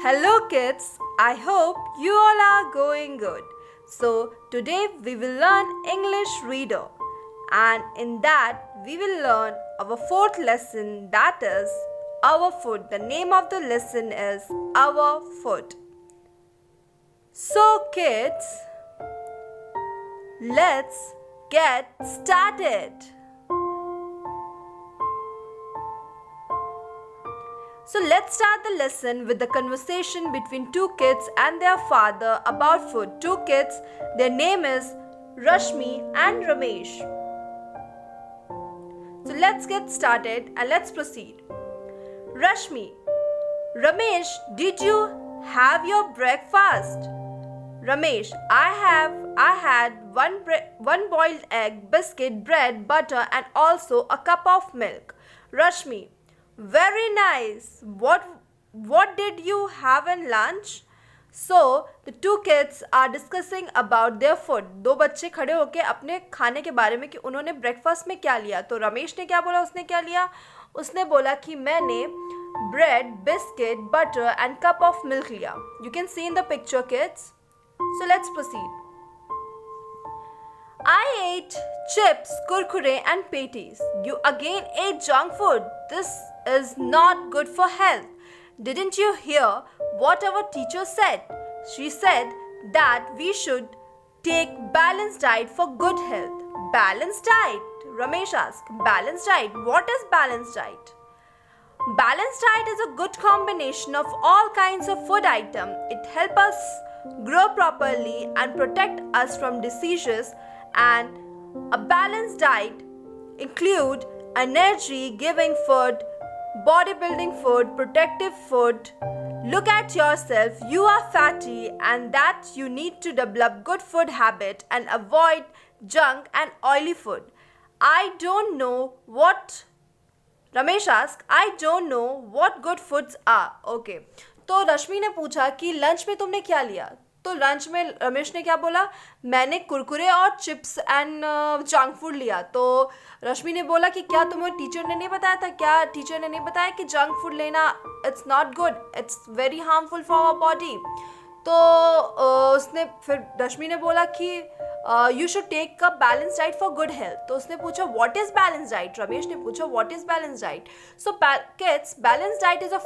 Hello kids, I hope you all are going good. So today we will learn English Reader, and in that we will learn our fourth lesson, that is Our Food. The name of the lesson is Our Food. So kids, let's get started. So let's start the lesson with the conversation between two kids and their father about food. Two kids, their name is Rashmi and Ramesh. So let's get started and let's proceed. Rashmi, Ramesh, did you have your breakfast? Ramesh, I had one boiled egg, biscuit, bread, butter and also a cup of milk. Rashmi, very nice. What did you have in lunch? So the two kids are discussing about their food. दो बच्चे खड़े होके अपने खाने के बारे में कि उन्होंने ब्रेकफास्ट में क्या लिया. तो रमेश ने क्या बोला, उसने क्या लिया? उसने बोला कि मैंने bread, biscuit, butter and cup of milk लिया. You can see in the picture, kids. So let's proceed. I ate chips, kurkure and patties. You again ate junk food. This is not good for health. Didn't you hear what our teacher said? She said that we should take balanced diet for good health. Balanced diet? Ramesh asked. Balanced diet? What is balanced diet? Balanced diet is a good combination of all kinds of food items. It helps us grow properly and protect us from diseases. And a balanced diet include energy giving food, bodybuilding food, protective food. Look at yourself, you are fatty and that you need to develop good food habit and avoid junk and oily food. I don't know what Ramesh asked, I don't know what good foods are. Okay. तो रश्मि ने पूछा कि lunch में तुमने क्या लिया. तो lunch में रमेश ने क्या बोला, मैंने कुरकुरे और चिप्स एंड जंक फूड लिया. तो रश्मि ने बोला कि क्या तुम्हें टीचर ने नहीं बताया था? क्या टीचर ने नहीं बताया कि जंक फूड लेना it's not good, it's very harmful for our body. तो उसने फिर रश्मि ने बोला कि you should take a balance diet for good health. तो उसने पूछा what is balance diet. Ramesh ने पूछा what is balance diet. So kids, balance diet is a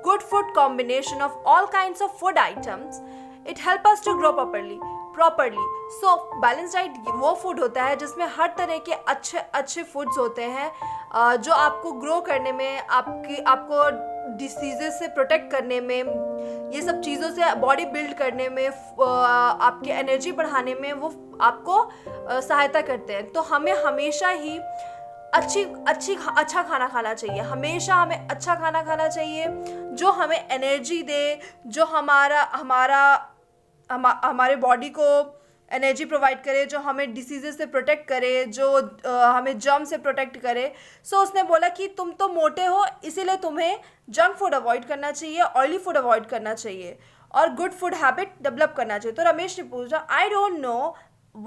good food combination of all kinds of food items. It helps us to grow properly. So balanced diet वो food होता है जिसमें हर तरह के अच्छे foods होते हैं जो आपको grow करने में, आपको diseases से protect करने में, ये सब चीज़ों से body build करने में, आपके energy बढ़ाने में वो आपको सहायता करते हैं. तो हमें हमेशा ही अच्छा खाना खाना चाहिए. हमेशा हमें अच्छा खाना खाना चाहिए जो हमें एनर्जी दे, जो हमारे बॉडी को एनर्जी प्रोवाइड करे, जो हमें डिसीजेस से प्रोटेक्ट करे, जो हमें जर्म से प्रोटेक्ट करे. सो उसने बोला कि तुम तो मोटे हो, इसीलिए तुम्हें जंक फूड अवॉइड करना चाहिए, ऑयली फूड अवॉइड करना चाहिए और गुड फूड हैबिट डेवलप करना चाहिए. तो रमेश ने पूछा, I don't know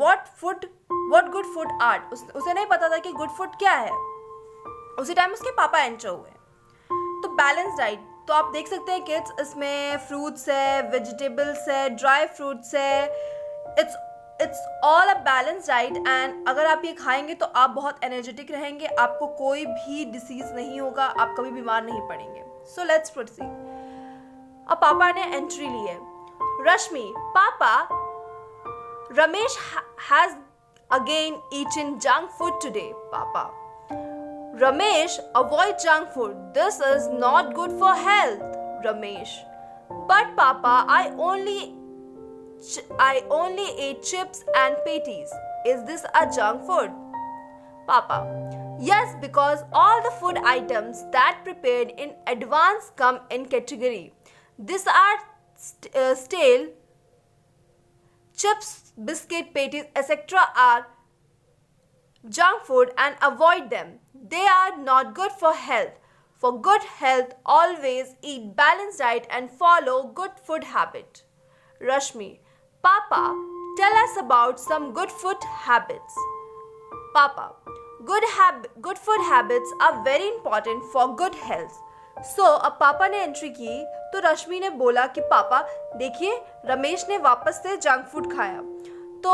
what good food are. उसे नहीं पता था कि गुड फूड क्या है. उसी टाइम उसके पापा एंटर हुए. तो बैलेंस डाइट, तो आप देख सकते हैं किड्स, इसमें फ्रूट्स है, वेजिटेबल्स है, ड्राई फ्रूट्स है. It's all a balance diet. And अगर आप ये खाएंगे तो आप बहुत एनर्जेटिक रहेंगे, आपको कोई भी डिसीज नहीं होगा, आप कभी बीमार नहीं पड़ेंगे. So let's proceed. अब पापा ने एंट्री ली है. रश्मि, पापा, Ramesh has again eaten junk food today, Papa. Ramesh, avoid junk food. This is not good for health, Ramesh. But Papa, I only ate chips and patties. Is this a junk food? Papa, yes, because all the food items that prepared in advance come in category. These are stale. Chips, biscuit, patties, etc. are junk food and avoid them. They are not good for health. For good health, always eat balanced diet and follow good food habit. Rashmi, Papa, tell us about some good food habits. Papa, good food habits are very important for good health. सो अब पापा ने entry की तो रश्मि ने बोला कि पापा देखिए रमेश ने वापस से जंक फूड खाया। तो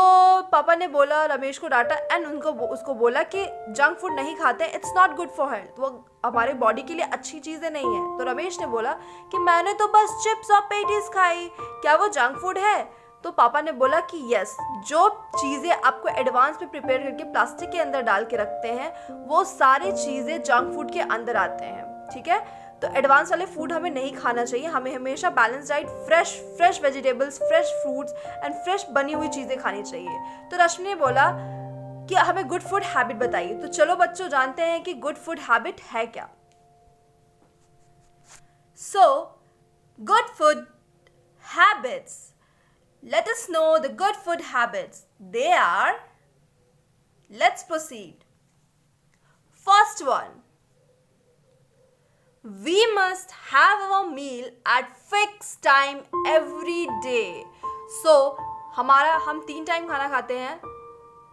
पापा ने बोला, रमेश को डांटा एंड उसको बोला कि जंक फूड नहीं खाते, it's not good for health, वो हमारे बॉडी के लिए अच्छी चीज़ें नहीं है। तो रमेश ने बोला कि मैंने तो बस चिप्स और पेटीज खाई, क्या वो जंक फूड है? तो पापा ने बोला कि यस, जो चीज़ें आपको एडवांस में प्रिपेयर करके प्लास्टिक के अंदर डाल के रखते हैं वो सारी चीज़ें जंक फूड के अंदर आते हैं, ठीक है। तो एडवांस वाले फूड हमें नहीं खाना चाहिए, हमें हमेशा balance diet, fresh vegetables, fresh fruits and fresh बनी हुई चीज़ें खानी चाहिए। तो रश्मि ने बोला कि हमें गुड फूड हैबिट बताइए। तो चलो बच्चों जानते हैं कि गुड फूड हैबिट है क्या। So good food habits, let us know the good food habits. They are, let's proceed. First one, we must have our meal at fixed time every day. So हम 3 time खाना खाते हैं,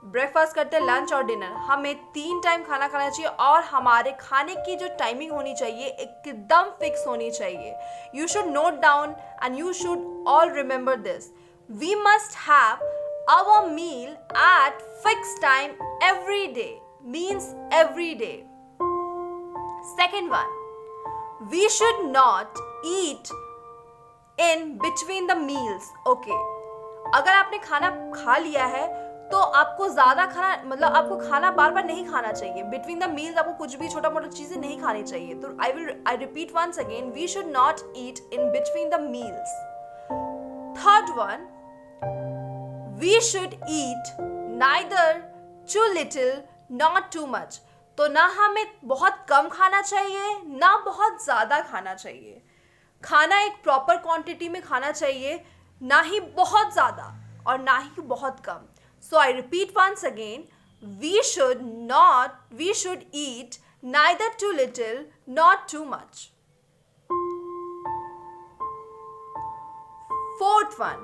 breakfast करते हैं, lunch और dinner. हमें 3 time खाना खाना चाहिए और हमारे खाने की जो टाइमिंग होनी चाहिए एकदम फिक्स होनी चाहिए। You should note down and you should all remember this. We must have our meal at fixed time every day, means every day. Second one, we should not eat in between the meals. Okay, अगर आपने खाना खा लिया है तो आपको ज़्यादा खाना, मतलब आपको खाना बार बार नहीं खाना चाहिए। बिटवीन द मील्स आपको कुछ भी छोटा मोटा चीज़ें नहीं खानी चाहिए। तो I repeat once again, we should not eat in between the meals. Third one, we should eat neither too little not too much. तो ना हमें बहुत कम खाना चाहिए ना बहुत ज़्यादा खाना चाहिए। खाना एक प्रॉपर क्वांटिटी में खाना चाहिए, ना ही बहुत ज़्यादा और ना ही बहुत कम। So I repeat once again, we should eat neither too little not too much. Fourth one,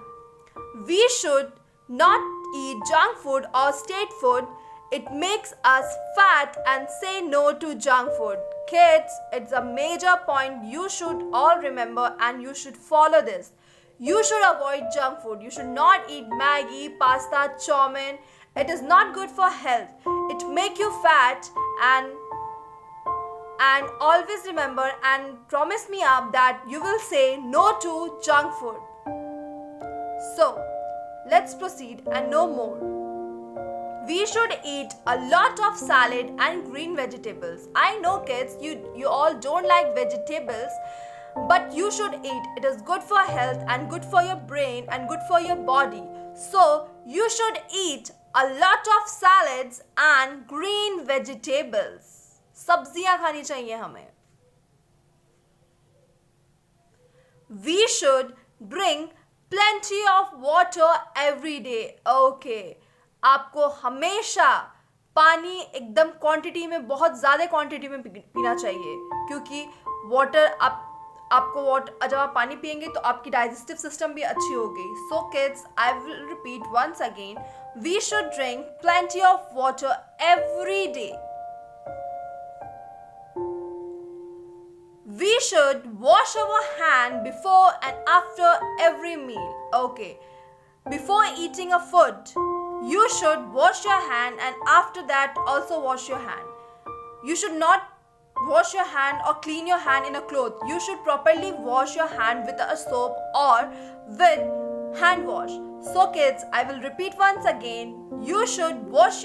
we should not eat junk food or state food. It makes us fat, and say no to junk food. Kids, it's a major point you should all remember and you should follow this. You should avoid junk food. You should not eat Maggi, pasta, chow mein. It is not good for health. It make you fat, and always remember and promise me up that you will say no to junk food. So, let's proceed and know more. We should eat a lot of salad and green vegetables. I know kids, you all don't like vegetables, but you should eat. It is good for health and good for your brain and good for your body. So, you should eat a lot of salads and green vegetables. सब्जियां खानी चाहिए हमें. We should drink plenty of water every day. Okay, आपको हमेशा पानी एकदम quantity में, बहुत ज़्यादा क्वांटिटी में पीना चाहिए, क्योंकि वाटर आपको वाटर, जब आप पानी पियेंगे तो आपकी डाइजेस्टिव सिस्टम भी अच्छी होगी. So kids, I will repeat once again, we should drink plenty of water every day. We should wash our hand before and after every meal. Okay, before eating a food, you should wash your hand, and after that also wash your hand. You should not wash your hand or clean your hand in a cloth. You should properly wash your hand with a soap or with hand wash. So kids, I will repeat once again, you should wash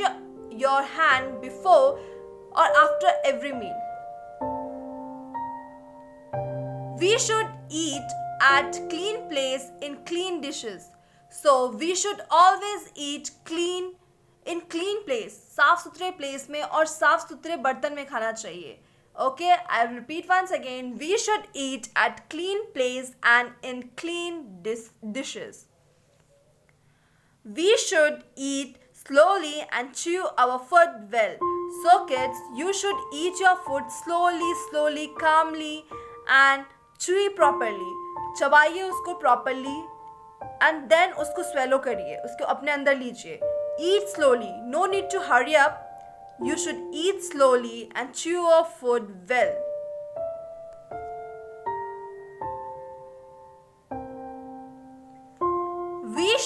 your hand before or after every meal. We should eat at clean place in clean dishes. So we should always eat clean in clean place, साफ सुथरे place में और साफ सुथरे बर्तन में खाना चाहिए. Okay, I will repeat once again. We should eat at clean place and in clean dishes. We should eat slowly and chew our food well. So kids, you should eat your food slowly, calmly and chew properly. चबाइए उसको properly and then उसको swallow करिए, उसको अपने अंदर लीजिए. Eat slowly, no need to hurry up. You should eat slowly and chew your food well.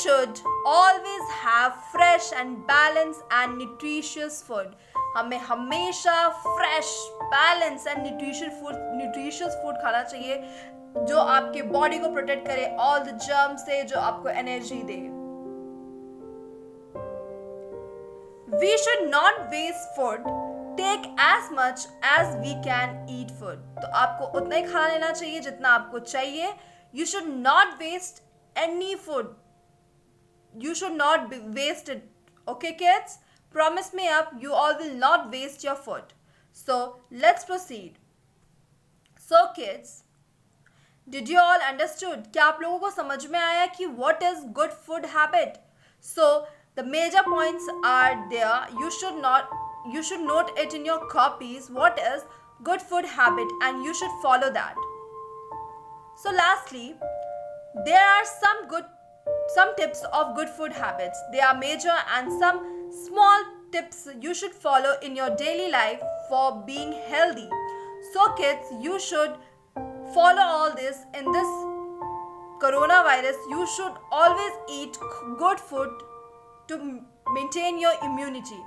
should always have fresh and balanced and nutritious food. हमें हमेशा fresh, balanced and nutritious food खाना चाहिए जो आपके बॉडी को protect करे all the germs से, जो आपको energy they. We should not waste food. Take as much as we can eat food. तो आपको उतना ही खाना लेना चाहिए जितना आपको चाहिए. You should not waste any food. You should not waste it. Okay, kids? Promise me up, you all will not waste your food. So, let's proceed. So, kids, did you all understood? क्या आप लोगों को समझ में आया कि what is good food habit? So, the major points are there. You should note it in your copies. What is good food habit, and you should follow that. So, lastly, there are some tips of good food habits. They are major and some small tips you should follow in your daily life for being healthy. So kids, you should follow all this in this coronavirus. You should always eat good food to maintain your immunity.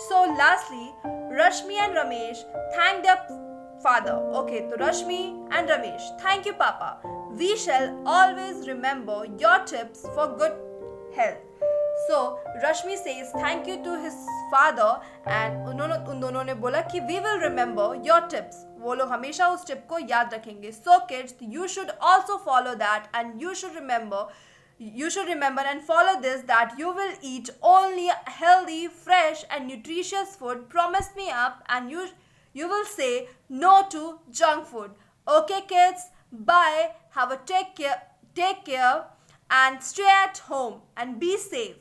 So lastly, Rashmi and Ramesh thank their father. Okay, so Rashmi and Ramesh, thank you Papa. We shall always remember your tips for good health. So Rashmi says thank you to his father and उन दोनों ने बोला कि we will remember your tips. वो लोग हमेशा उस tip को याद रखेंगे. So kids, you should also follow that, and you should remember and follow this, that you will eat only healthy, fresh and nutritious food. Promise me up, and you will say no to junk food. Okay kids, bye. Take care and stay at home and be safe.